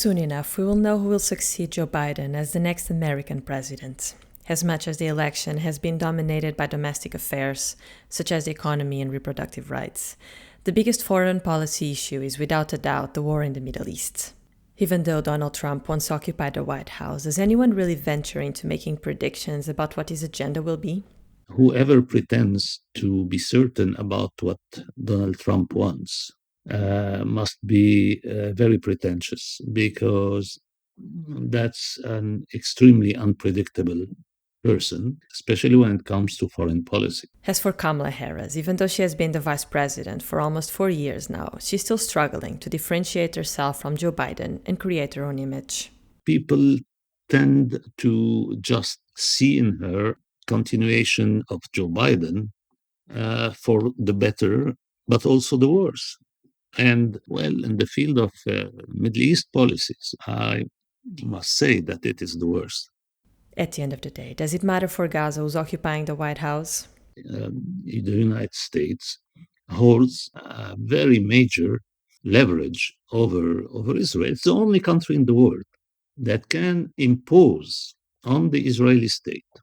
Soon enough, we will know who will succeed Joe Biden as the next American president. As much as the election has been dominated by domestic affairs, such as the economy and reproductive rights, the biggest foreign policy issue is without a doubt the war in the Middle East. Even though Donald Trump once occupied the White House, does anyone really venture into making predictions about what his agenda will be? Whoever pretends to be certain about what Donald Trump wants must be very pretentious, because that's an extremely unpredictable person, especially when it comes to foreign policy. As for Kamala Harris, even though she has been the vice president for almost 4 years now, she's still struggling to differentiate herself from Joe Biden and create her own image. People tend to just see in her continuation of Joe Biden for the better, but also the worse. And well, in the field of Middle East policies, I must say that it is the worst. At the end of the day, does it matter for Gaza who's occupying the White House? The United States holds a very major leverage over Israel. It's the only country in the world that can impose on the Israeli state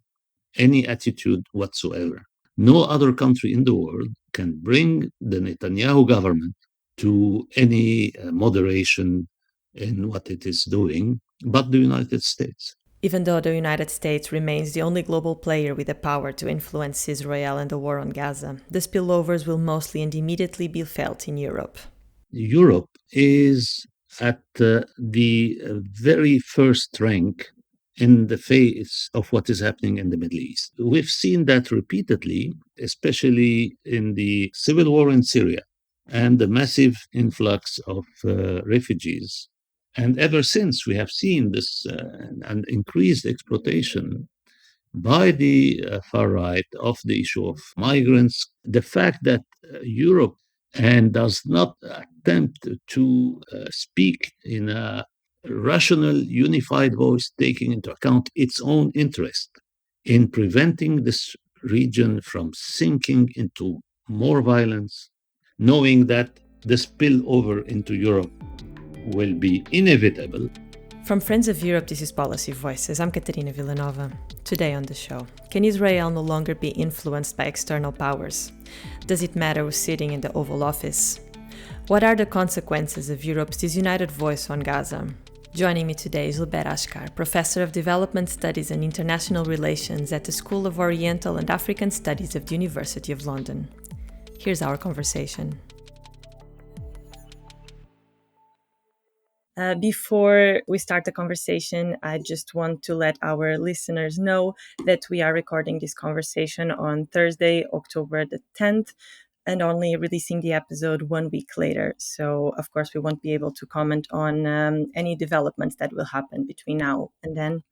any attitude whatsoever. No other country in the world can bring the Netanyahu government to any moderation in what it is doing, but the United States. Even though the United States remains the only global player with the power to influence Israel and the war on Gaza, the spillovers will mostly and immediately be felt in Europe. Europe is at the very first rank in the face of what is happening in the Middle East. We've seen that repeatedly, especially in the civil war in Syria and the massive influx of refugees. And ever since, we have seen this an increased exploitation by the far right of the issue of migrants. The fact that Europe and does not attempt to speak in a rational, unified voice, taking into account its own interest in preventing this region from sinking into more violence, knowing that the spillover into Europe will be inevitable. From Friends of Europe, this is Policy Voices. I'm Catarina Vila Nova. Today on the show, can Israel no longer be influenced by external powers? Does it matter who's sitting in the Oval Office? What are the consequences of Europe's disunited voice on Gaza? Joining me today is Gilbert Achcar, Professor of Development Studies and International Relations at the School of Oriental and African Studies of the University of London. Here's our conversation. Before we start the conversation, I just want to let our listeners know that we are recording this conversation on Thursday, October the 10th, and only releasing the episode 1 week later. So, of course, we won't be able to comment on any developments that will happen between now and then.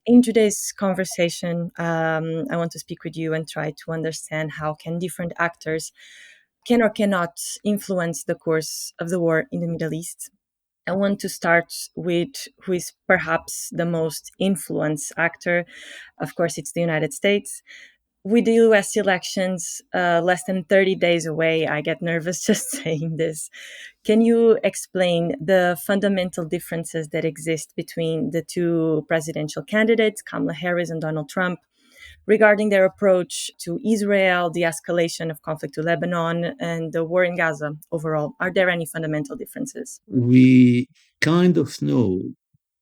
In today's conversation, I want to speak with you and try to understand how can different actors can or cannot influence the course of the war in the Middle East. I want to start with who is perhaps the most influenced actor. Of course, it's the United States. With the US elections less than 30 days away, I get nervous just saying this. Can you explain the fundamental differences that exist between the two presidential candidates, Kamala Harris and Donald Trump, regarding their approach to Israel, the escalation of conflict to Lebanon, and the war in Gaza overall? Are there any fundamental differences? We kind of know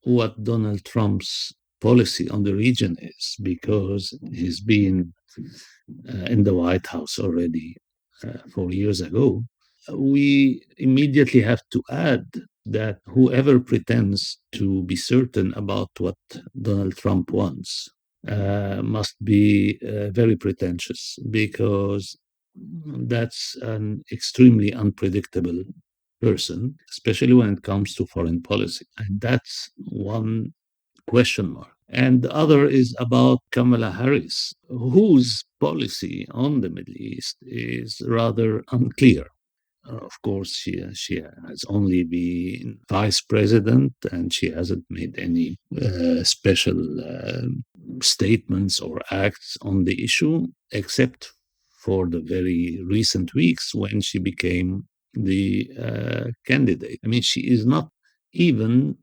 what Donald Trump's policy on the region is, because he's been in the White House already 4 years ago. We immediately have to add that whoever pretends to be certain about what Donald Trump wants must be very pretentious, because that's an extremely unpredictable person, especially when it comes to foreign policy. And that's one question mark. And the other is about Kamala Harris, whose policy on the Middle East is rather unclear. Of course, she has only been vice president, and she hasn't made any special statements or acts on the issue, except for the very recent weeks when she became the candidate. I mean, she is not even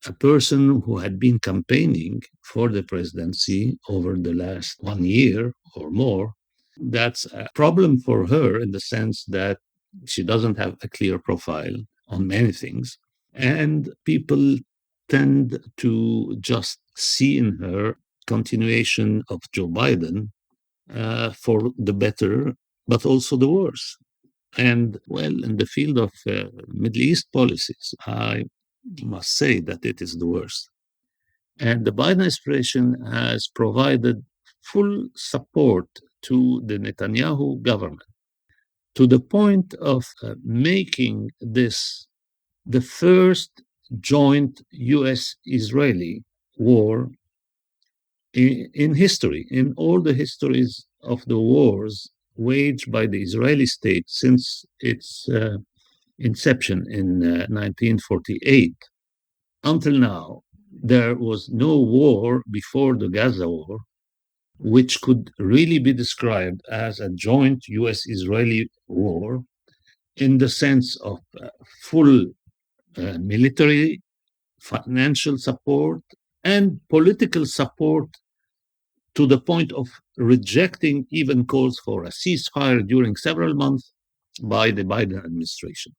a person who had been campaigning for the presidency over the last 1 year or more. That's a problem for her in the sense that she doesn't have a clear profile on many things. And people tend to just see in her continuation of Joe Biden for the better, but also the worse. And well, in the field of Middle East policies, I must say that it is the worst. And the Biden administration has provided full support to the Netanyahu government to the point of making this the first joint US Israeli war in history, in all the histories of the wars waged by the Israeli state since its inception in 1948 until now. There was no war before the Gaza war which could really be described as a joint US Israeli war in the sense of full military, financial support, and political support to the point of rejecting even calls for a ceasefire during several months by the Biden administration.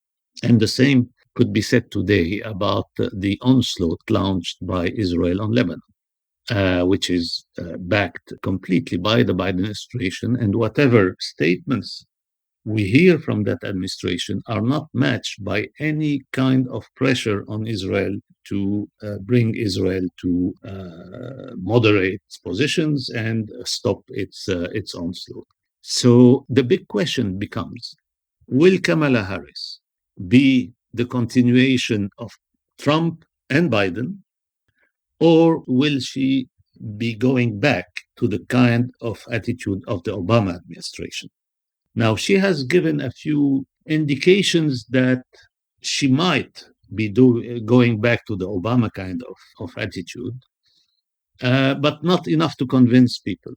And the same could be said today about the onslaught launched by Israel on Lebanon, which is backed completely by the Biden administration. And whatever statements we hear from that administration are not matched by any kind of pressure on Israel to bring Israel to moderate its positions and stop its onslaught. So the big question becomes, will Kamala Harris be the continuation of Trump and Biden, or will she be going back to the kind of attitude of the Obama administration? Now, she has given a few indications that she might be going back to the Obama kind of attitude, but not enough to convince people.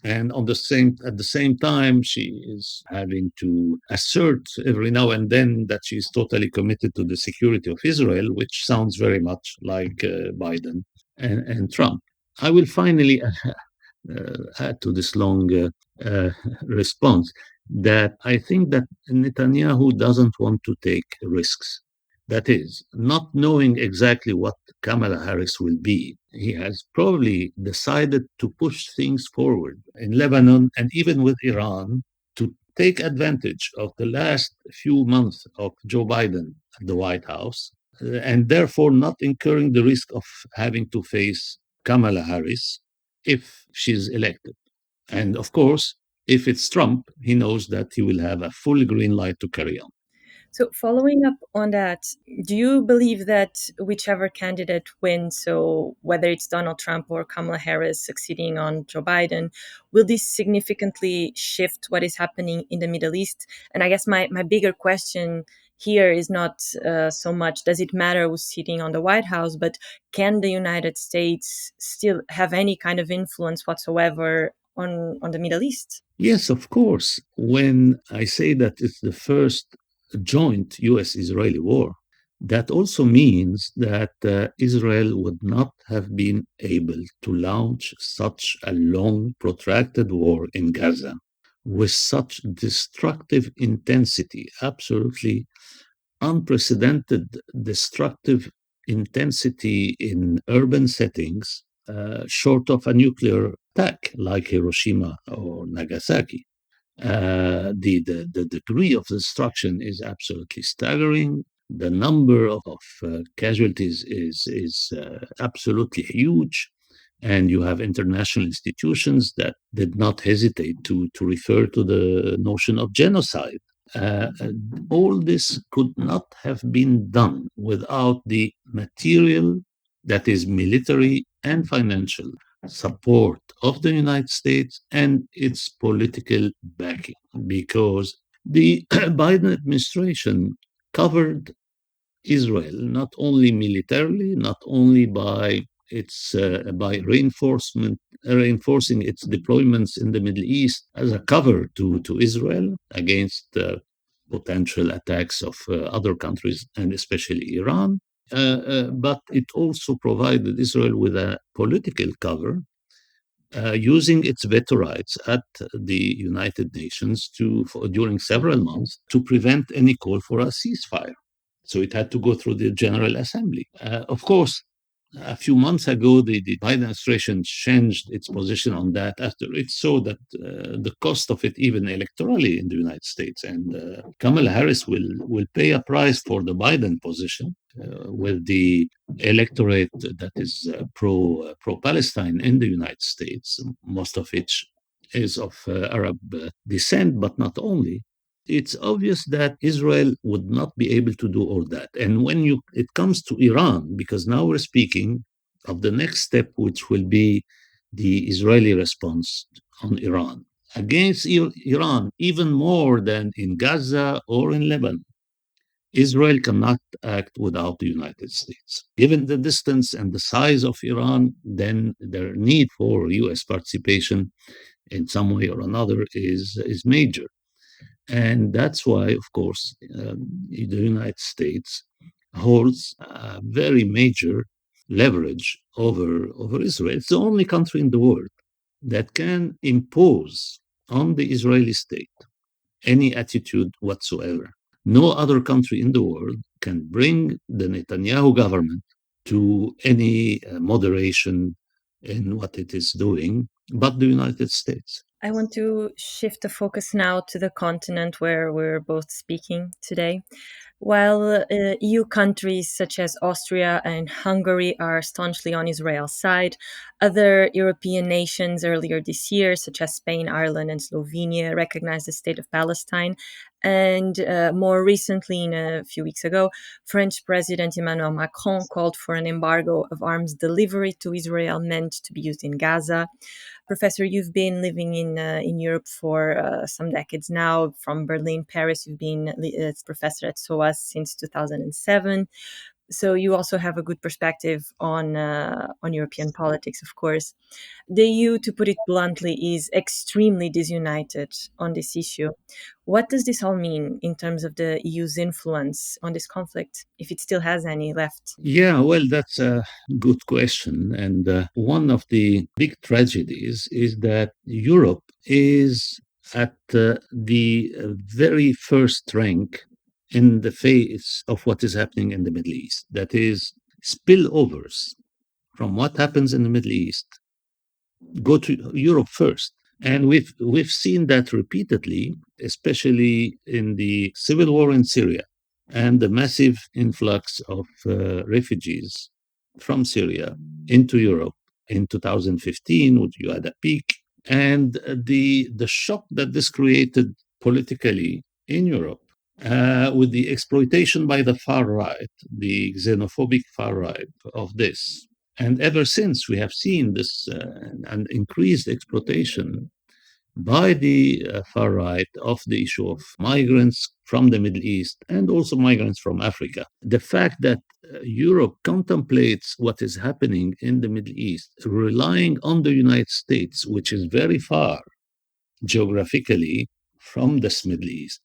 And at the same time, she is having to assert every now and then that she's totally committed to the security of Israel, which sounds very much like Biden and Trump. I will finally add to this long uh, response that I think that Netanyahu doesn't want to take risks. That is, not knowing exactly what Kamala Harris will be, he has probably decided to push things forward in Lebanon and even with Iran to take advantage of the last few months of Joe Biden at the White House and therefore not incurring the risk of having to face Kamala Harris if she's elected. And of course, if it's Trump, he knows that he will have a full green light to carry on. So, following up on that, do you believe that whichever candidate wins, so whether it's Donald Trump or Kamala Harris succeeding on Joe Biden, will this significantly shift what is happening in the Middle East? And I guess my bigger question here is not so much does it matter who's sitting on the White House, but can the United States still have any kind of influence whatsoever on the Middle East? Yes, of course. When I say that it's the first joint US Israeli war, that also means that Israel would not have been able to launch such a long, protracted war in Gaza with such destructive intensity, absolutely unprecedented destructive intensity in urban settings, short of a nuclear attack like Hiroshima or Nagasaki. The degree of destruction is absolutely staggering. The number of casualties is absolutely huge. And you have international institutions that did not hesitate to refer to the notion of genocide. Uh, all this could not have been done without the material, that is, military and financial support of the United States and its political backing, because the Biden administration covered Israel not only militarily, not only by by reinforcing its deployments in the Middle East as a cover to Israel against potential attacks of other countries and especially Iran, but it also provided Israel with a political cover, using its veto rights at the United Nations during several months to prevent any call for a ceasefire. So it had to go through the General Assembly. Of course, a few months ago, the Biden administration changed its position on that after it saw that the cost of it, even electorally in the United States, and Kamala Harris will pay a price for the Biden position with the electorate that is pro Palestine in the United States, most of which is of Arab descent, but not only. It's obvious that Israel would not be able to do all that. And when it comes to Iran, because now we're speaking of the next step, which will be the Israeli response on Iran. Against Iran, even more than in Gaza or in Lebanon, Israel cannot act without the United States. Given the distance and the size of Iran, then their need for US participation in some way or another is major. And that's why, of course, the United States holds a very major leverage over Israel. It's the only country in the world that can impose on the Israeli state any attitude whatsoever. No other country in the world can bring the Netanyahu government to any moderation in what it is doing, but the United States. I want to shift the focus now to the continent where we're both speaking today. While EU countries such as Austria and Hungary are staunchly on Israel's side, other European nations earlier this year, such as Spain, Ireland, and Slovenia, recognized the state of Palestine. And more recently, in a few weeks ago, French President Emmanuel Macron called for an embargo of arms delivery to Israel meant to be used in Gaza. Professor, you've been living in Europe for some decades now. From Berlin, Paris, you've been professor at SOAS since 2007. So you also have a good perspective on European politics, of course. The EU, to put it bluntly, is extremely disunited on this issue. What does this all mean in terms of the EU's influence on this conflict, if it still has any left? Yeah, well, that's a good question. And one of the big tragedies is that Europe is at the very first rank in the face of what is happening in the Middle East. That is, spillovers from what happens in the Middle East go to Europe first. And we've seen that repeatedly, especially in the civil war in Syria and the massive influx of refugees from Syria into Europe in 2015, which you had a peak, and the shock that this created politically in Europe, with the exploitation by the far right, the xenophobic far right of this. And ever since, we have seen this an increased exploitation by the far right of the issue of migrants from the Middle East and also migrants from Africa. The fact that Europe contemplates what is happening in the Middle East, relying on the United States, which is very far geographically from this Middle East,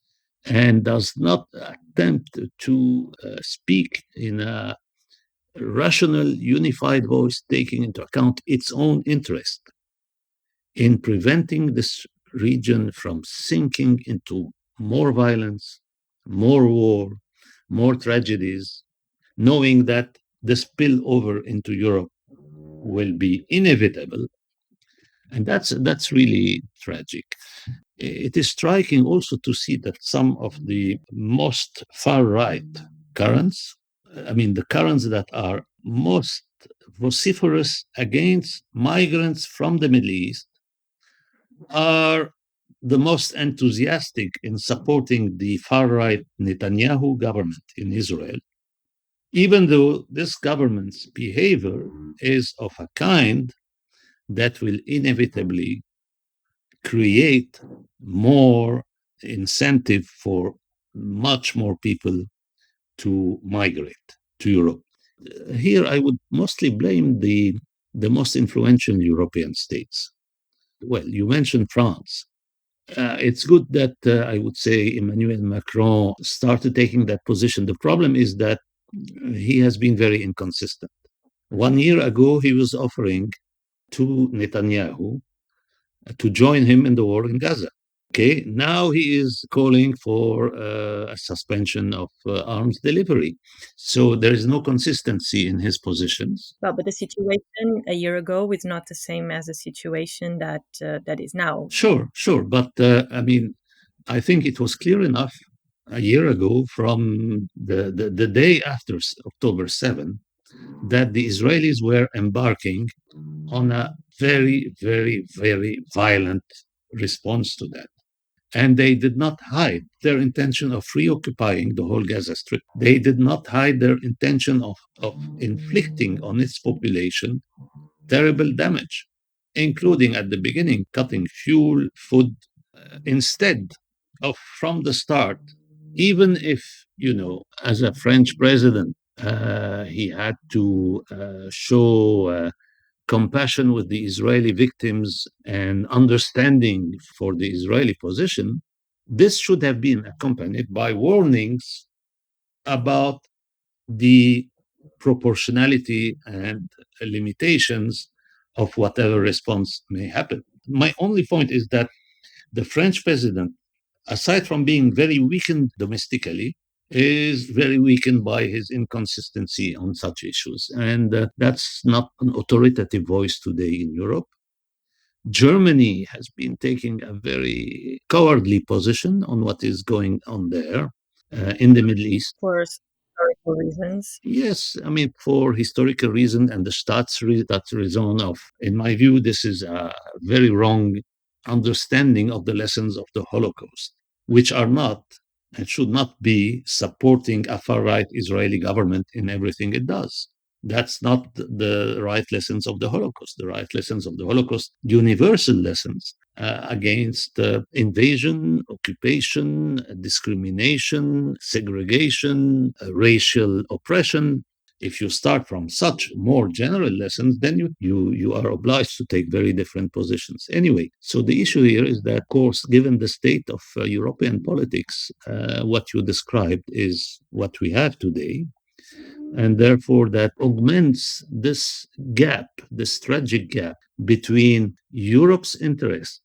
and does not attempt to speak in a rational, unified voice, taking into account its own interest in preventing this region from sinking into more violence, more war, more tragedies, knowing that the spillover into Europe will be inevitable. And that's really tragic. It is striking also to see that some of the most far right currents, I mean, the currents that are most vociferous against migrants from the Middle East, are the most enthusiastic in supporting the far right Netanyahu government in Israel, even though this government's behavior is of a kind that will inevitably create more incentive for much more people to migrate to Europe. Here, I would mostly blame the most influential European states. Well, you mentioned France. It's good that I would say Emmanuel Macron started taking that position. The problem is that he has been very inconsistent. 1 year ago, he was offering to Netanyahu to join him in the war in Gaza. Okay, now he is calling for a suspension of arms delivery. So there is no consistency in his positions. Well, but the situation a year ago is not the same as the situation that is now. Sure, sure. But I mean, I think it was clear enough a year ago from the day after October 7 that the Israelis were embarking on a very, very, very violent response to that. And they did not hide their intention of reoccupying the whole Gaza Strip. They did not hide their intention of inflicting on its population terrible damage, including at the beginning cutting fuel, food, instead of from the start, even if, as a French president, he had to show compassion with the Israeli victims and understanding for the Israeli position, this should have been accompanied by warnings about the proportionality and limitations of whatever response may happen. My only point is that the French president, aside from being very weakened domestically, is very weakened by his inconsistency on such issues. And that's not an authoritative voice today in Europe. Germany has been taking a very cowardly position on what is going on there in the Middle East. For historical reasons. Yes, I mean, for historical reason and the Staatsräson of, in my view, this is a very wrong understanding of the lessons of the Holocaust, which are not and should not be supporting a far-right Israeli government in everything it does. That's not the right lessons of the Holocaust. The right lessons of the Holocaust, universal lessons against invasion, occupation, discrimination, segregation, racial oppression. If you start from such more general lessons, then you are obliged to take very different positions. Anyway, so the issue here is that, of course, given the state of European politics, what you described is what we have today. And therefore, that augments this gap, this tragic gap between Europe's interest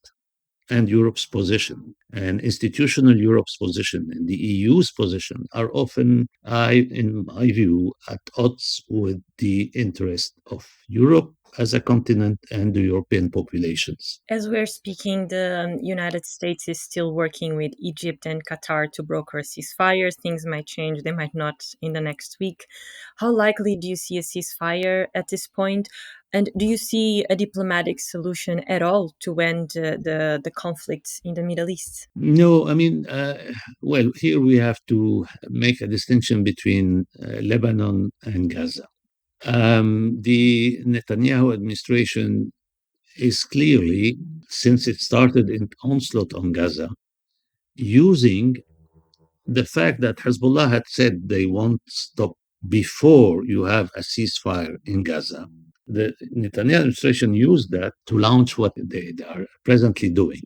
and Europe's position. And institutional Europe's position and the EU's position are often, in my view, at odds with the interest of Europe as a continent and the European populations. As we're speaking, the United States is still working with Egypt and Qatar to broker a ceasefire. Things might change, they might not in the next week. How likely do you see a ceasefire at this point? And do you see a diplomatic solution at all to end the conflicts in the Middle East? No, I mean, well, here we have to make a distinction between Lebanon and Gaza. The Netanyahu administration is clearly, since it started in onslaught on Gaza, using the fact that Hezbollah had said they won't stop before you have a ceasefire in Gaza. The Netanyahu administration used that to launch what they are presently doing.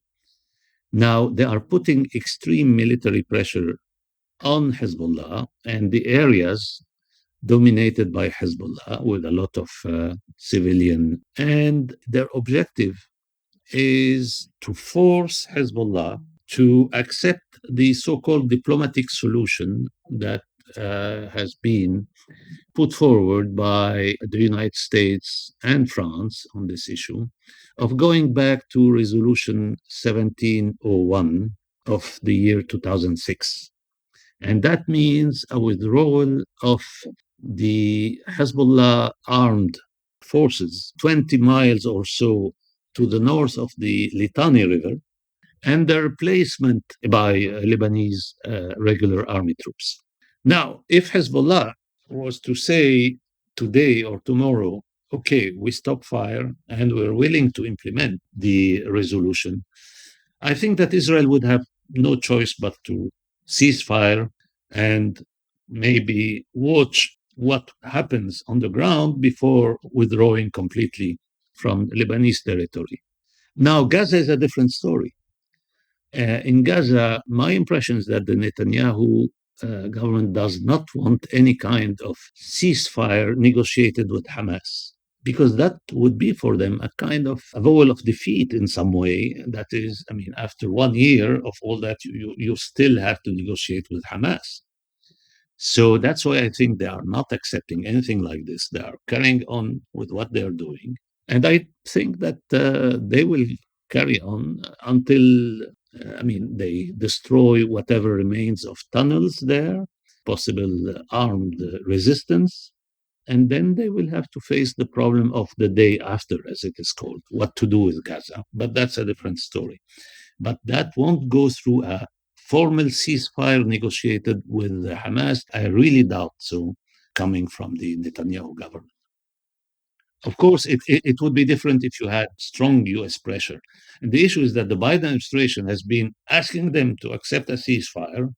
Now, they are putting extreme military pressure on Hezbollah and the areas dominated by Hezbollah with a lot of civilian. And their objective is to force Hezbollah to accept the so-called diplomatic solution that has been put forward by the United States and France on this issue of going back to Resolution 1701 of the year 2006. And that means a withdrawal of the Hezbollah armed forces 20 miles or so to the north of the Litani River and their replacement by Lebanese regular army troops. Now, if Hezbollah was to say today or tomorrow, okay, we stop fire and we're willing to implement the resolution, I think that Israel would have no choice but to cease fire and maybe watch what happens on the ground before withdrawing completely from Lebanese territory. Now, Gaza is a different story. In Gaza, my impression is that the Netanyahu government does not want any kind of ceasefire negotiated with Hamas, because that would be for them a kind of avowal of defeat in some way. That is, I mean, after 1 year of all that, you still have to negotiate with Hamas. So that's why I think they are not accepting anything like this. They are carrying on with what they are doing. And I think that they will carry on until, they destroy whatever remains of tunnels there, possible armed resistance. And then they will have to face the problem of the day after, as it is called, what to do with Gaza. But that's a different story. But that won't go through a formal ceasefire negotiated with Hamas. I really doubt so, coming from the Netanyahu government. Of course, it would be different if you had strong US pressure. And the issue is that the Biden administration has been asking them to accept a ceasefire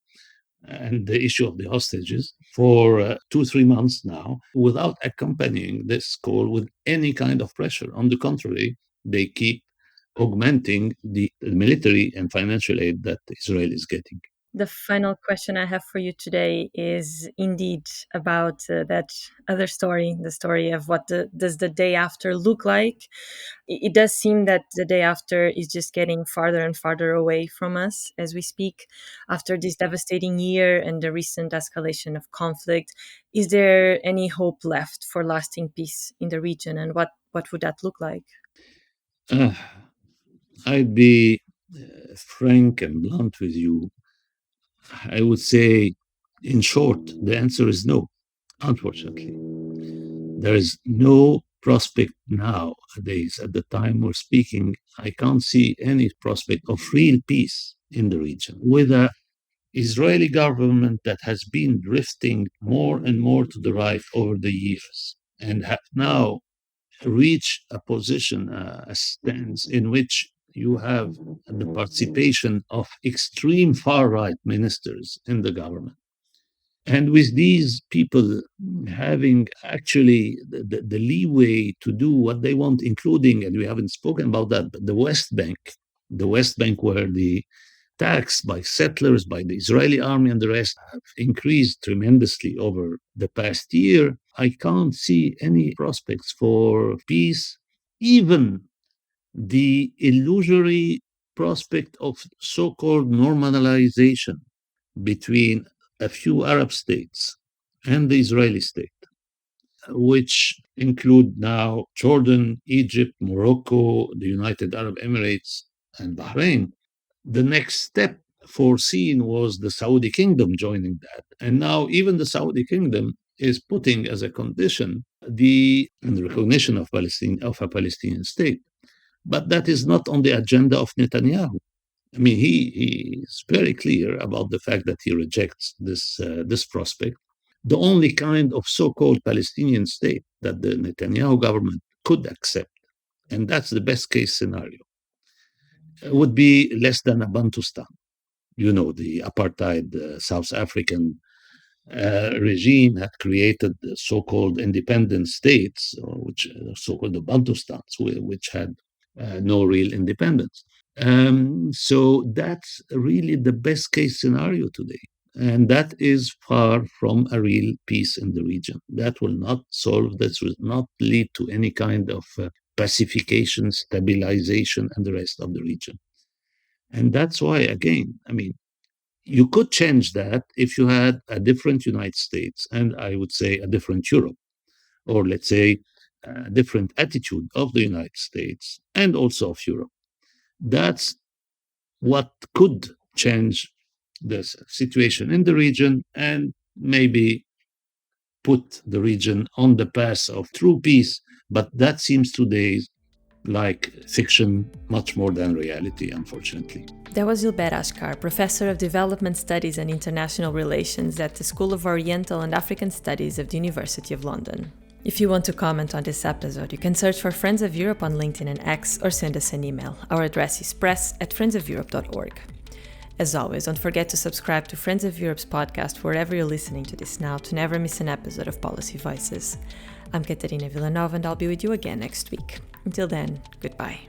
and the issue of the hostages for 2-3 months now without accompanying this call with any kind of pressure. On the contrary, they keep augmenting the military and financial aid that Israel is getting. The final question I have for you today is indeed about that other story, the story of what does the day after look like. It does seem that the day after is just getting farther and farther away from us as we speak. After this devastating year and the recent escalation of conflict, is there any hope left for lasting peace in the region, and what would that look like? Uh, I'd be frank and blunt with you. I would say, in short, the answer is no, unfortunately. There is no prospect nowadays, at the time we're speaking. I can't see any prospect of real peace in the region with an Israeli government that has been drifting more and more to the right over the years and have now reached a position, a stance in which you have the participation of extreme far right ministers in the government. And with these people having actually the leeway to do what they want, including, and we haven't spoken about that, but the West Bank where the tax by settlers, by the Israeli army and the rest have increased tremendously over the past year, I can't see any prospects for peace, even the illusory prospect of so-called normalization between a few Arab states and the Israeli state, which include now Jordan, Egypt, Morocco, the United Arab Emirates, and Bahrain. The next step foreseen was the Saudi kingdom joining that. And now even the Saudi kingdom is putting as a condition the recognition of a Palestinian state. But that is not on the agenda of Netanyahu. I mean, he is very clear about the fact that he rejects this prospect. The only kind of so-called Palestinian state that the Netanyahu government could accept, and that's the best case scenario, would be less than a Bantustan. You know, the apartheid South African regime had created the so-called independent states, which so-called the Bantustans, which had no real independence. So that's really the best case scenario today. And that is far from a real peace in the region. That will not solve, that will not lead to any kind of pacification, stabilization, and the rest of the region. And that's why, again, I mean, you could change that if you had a different United States and I would say a different Europe, or let's say a different attitude of the United States and also of Europe. That's what could change the situation in the region and maybe put the region on the path of true peace. But that seems today like fiction much more than reality, unfortunately. That was Gilbert Achcar, Professor of Development Studies and International Relations at the School of Oriental and African Studies of the University of London. If you want to comment on this episode, you can search for Friends of Europe on LinkedIn and X or send us an email. Our address is press@friendsofeurope.org. As always, don't forget to subscribe to Friends of Europe's podcast wherever you're listening to this now to never miss an episode of Policy Voices. I'm Catarina Vila Nova and I'll be with you again next week. Until then, goodbye.